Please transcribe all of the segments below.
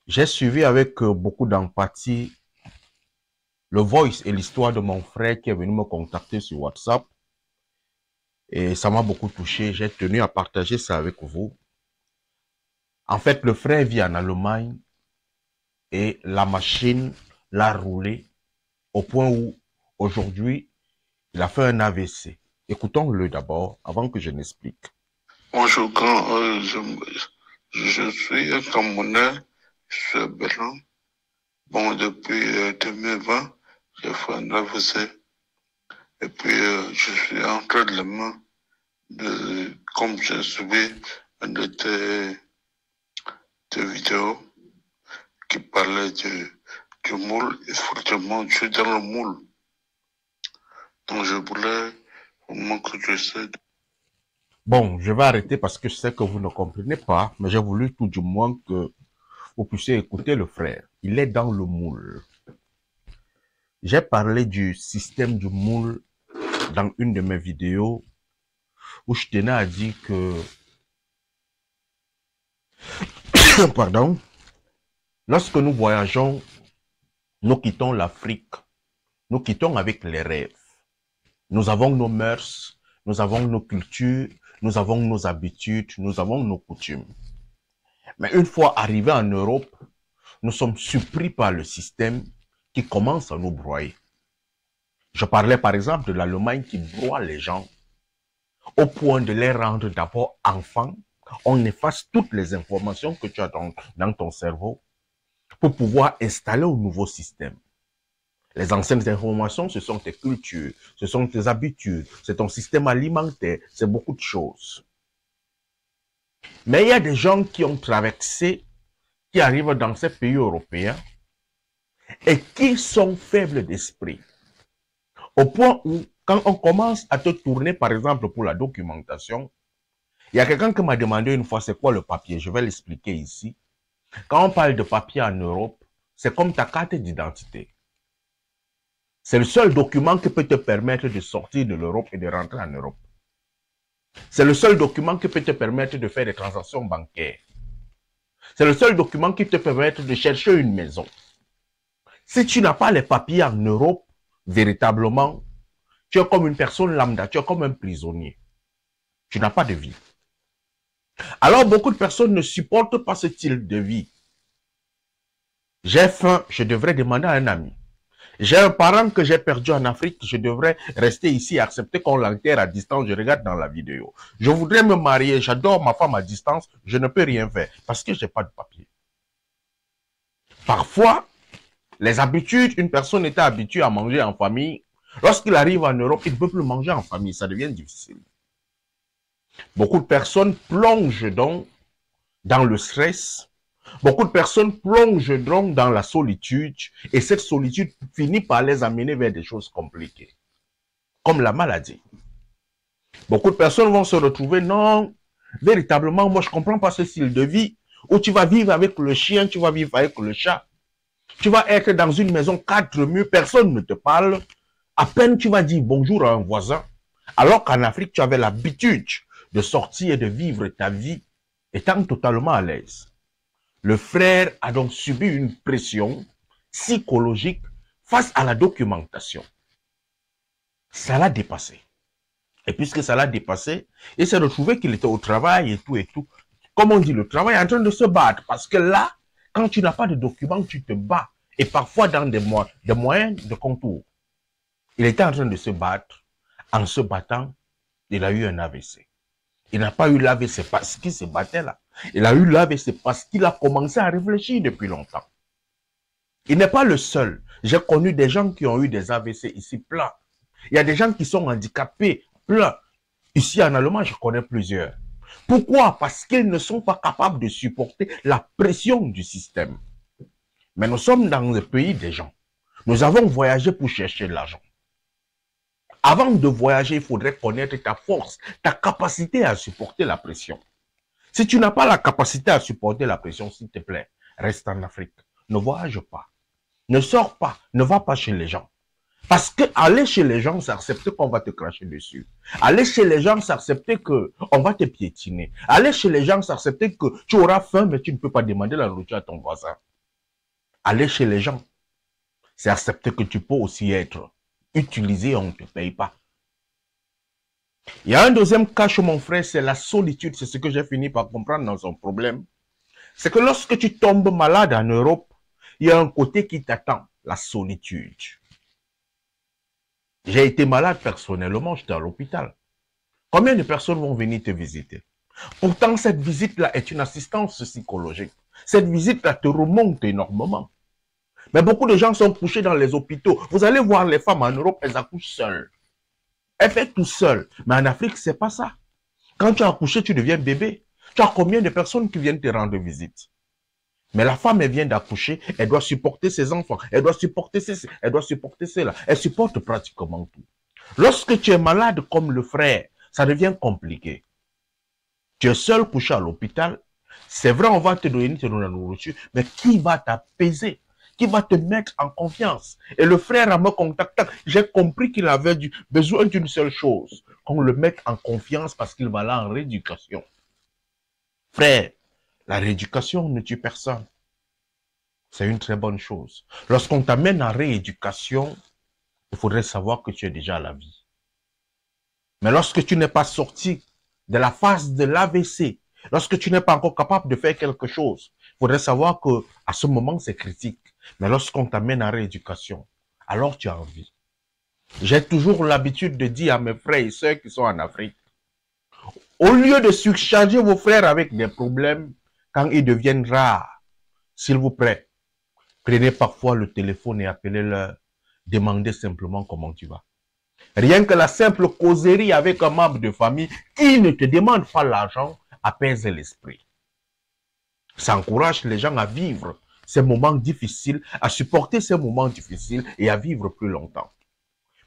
J'ai suivi avec beaucoup d'empathie le voice et l'histoire de mon frère qui est venu me contacter sur WhatsApp et ça m'a beaucoup touché. J'ai tenu à partager ça avec vous. En fait, le frère vit en Allemagne et la machine l'a roulé au point où aujourd'hui il a fait un AVC. Écoutons-le d'abord avant que je n'explique. Bonjour, je suis un Camerounais, je suis blanc. Bon, depuis 2020, j'ai fait un AVC. Et puis, je suis entre les mains comme j'ai suivi une de tes vidéos qui parlait du moule. Effectivement, je suis dans le moule. Donc, je voulais vraiment que je sais. Bon, je vais arrêter parce que je sais que vous ne comprenez pas, mais j'ai voulu tout du moins que vous puissiez écouter le frère. Il est dans le moule. J'ai parlé du système du moule dans une de mes vidéos où je tenais à dire que, pardon, lorsque nous voyageons, nous quittons l'Afrique, nous quittons avec les rêves. Nous avons nos mœurs, nous avons nos cultures, nous avons nos habitudes, nous avons nos coutumes. Mais une fois arrivés en Europe, nous sommes surpris par le système qui commence à nous broyer. Je parlais par exemple de l'Allemagne qui broie les gens au point de les rendre d'abord enfants. On efface toutes les informations que tu as dans ton cerveau pour pouvoir installer un nouveau système. Les anciennes informations, ce sont tes cultures, ce sont tes habitudes, c'est ton système alimentaire, c'est beaucoup de choses. Mais il y a des gens qui ont traversé, qui arrivent dans ces pays européens et qui sont faibles d'esprit. Au point où, quand on commence à te tourner, par exemple, pour la documentation, il y a quelqu'un qui m'a demandé une fois c'est quoi le papier. Je vais l'expliquer ici. Quand on parle de papier en Europe, c'est comme ta carte d'identité. C'est le seul document qui peut te permettre de sortir de l'Europe et de rentrer en Europe. C'est le seul document qui peut te permettre de faire des transactions bancaires. C'est le seul document qui te permet de chercher une maison. Si tu n'as pas les papiers en Europe, véritablement, tu es comme une personne lambda, tu es comme un prisonnier. Tu n'as pas de vie. Alors, beaucoup de personnes ne supportent pas ce style de vie. J'ai faim, je devrais demander à un ami. J'ai un parent que j'ai perdu en Afrique, je devrais rester ici et accepter qu'on l'enterre à distance, je regarde dans la vidéo. Je voudrais me marier, j'adore ma femme à distance, je ne peux rien faire parce que je n'ai pas de papier. Parfois, les habitudes, une personne était habituée à manger en famille. Lorsqu'il arrive en Europe, il ne peut plus manger en famille, ça devient difficile. Beaucoup de personnes plongent donc dans le stress. Beaucoup de personnes plongent donc dans la solitude et cette solitude finit par les amener vers des choses compliquées, comme la maladie. Beaucoup de personnes vont se retrouver, non, véritablement, moi je ne comprends pas ce style de vie où tu vas vivre avec le chien, tu vas vivre avec le chat. Tu vas être dans une maison 4 murs, personne ne te parle. À peine tu vas dire bonjour à un voisin. Alors qu'en Afrique, tu avais l'habitude de sortir et de vivre ta vie étant totalement à l'aise. Le frère a donc subi une pression psychologique face à la documentation. Ça l'a dépassé. Et puisque ça l'a dépassé, il s'est retrouvé qu'il était au travail et tout et tout. Comme on dit, le travail est en train de se battre. Parce que là, quand tu n'as pas de documents, tu te bats. Et parfois dans des moyens de contour. Il était en train de se battre. En se battant, il a eu un AVC. Il n'a pas eu l'AVC parce qu'il se battait là. Il a eu l'AVC parce qu'il a commencé à réfléchir depuis longtemps. Il n'est pas le seul. J'ai connu des gens qui ont eu des AVC ici, plein. Il y a des gens qui sont handicapés, plein. Ici en Allemagne, je connais plusieurs. Pourquoi? Parce qu'ils ne sont pas capables de supporter la pression du système. Mais nous sommes dans le pays des gens. Nous avons voyagé pour chercher l'argent. Avant de voyager, il faudrait connaître ta force, ta capacité à supporter la pression. Si tu n'as pas la capacité à supporter la pression, s'il te plaît, reste en Afrique. Ne voyage pas. Ne sors pas. Ne va pas chez les gens. Parce que aller chez les gens, c'est accepter qu'on va te cracher dessus. Aller chez les gens, c'est accepter qu'on va te piétiner. Aller chez les gens, c'est accepter que tu auras faim, mais tu ne peux pas demander la nourriture à ton voisin. Aller chez les gens, c'est accepter que tu peux aussi être utilisé et on ne te paye pas. Il y a un deuxième cas chez mon frère, c'est la solitude. C'est ce que j'ai fini par comprendre dans son problème. C'est que lorsque tu tombes malade en Europe, il y a un côté qui t'attend, la solitude. J'ai été malade personnellement, j'étais à l'hôpital. Combien de personnes vont venir te visiter? Pourtant, cette visite-là est une assistance psychologique. Cette visite-là te remonte énormément. Mais beaucoup de gens sont couchés dans les hôpitaux. Vous allez voir les femmes en Europe, elles accouchent seules. Elles font tout seules. Mais en Afrique, c'est pas ça. Quand tu as accouché, tu deviens bébé. Tu as combien de personnes qui viennent te rendre visite? Mais la femme, elle vient d'accoucher, elle doit supporter ses enfants, elle doit supporter ceci, elle doit supporter cela. Elle supporte pratiquement tout. Lorsque tu es malade comme le frère, ça devient compliqué. Tu es seul couché à l'hôpital. C'est vrai, on va te donner de la nourriture, mais qui va t'apaiser? Qui va te mettre en confiance? Et le frère, en me contactant, j'ai compris qu'il avait besoin d'une seule chose, qu'on le mette en confiance parce qu'il va là en rééducation. Frère, la rééducation ne tue personne. C'est une très bonne chose. Lorsqu'on t'amène en rééducation, il faudrait savoir que tu es déjà à la vie. Mais lorsque tu n'es pas sorti de la phase de l'AVC, lorsque tu n'es pas encore capable de faire quelque chose, il faudrait savoir que à ce moment, c'est critique. Mais lorsqu'on t'amène en rééducation, alors tu as envie. J'ai toujours l'habitude de dire à mes frères et sœurs qui sont en Afrique, au lieu de surcharger vos frères avec des problèmes, quand ils deviennent rares, s'il vous plaît, prenez parfois le téléphone et appelez-leur, demandez simplement comment tu vas. Rien que la simple causerie avec un membre de famille qui ne te demande pas l'argent apaise l'esprit. Ça encourage les gens à vivre ces moments difficiles, à supporter ces moments difficiles et à vivre plus longtemps.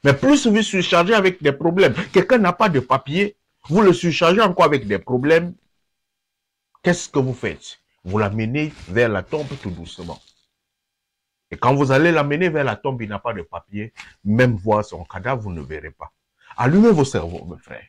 Mais plus vous surchargez avec des problèmes, quelqu'un n'a pas de papier, vous le surchargez encore avec des problèmes, qu'est-ce que vous faites? Vous l'amenez vers la tombe tout doucement. Et quand vous allez l'amener vers la tombe, il n'a pas de papier, même voir son cadavre, vous ne verrez pas. Allumez vos cerveaux, mes frères.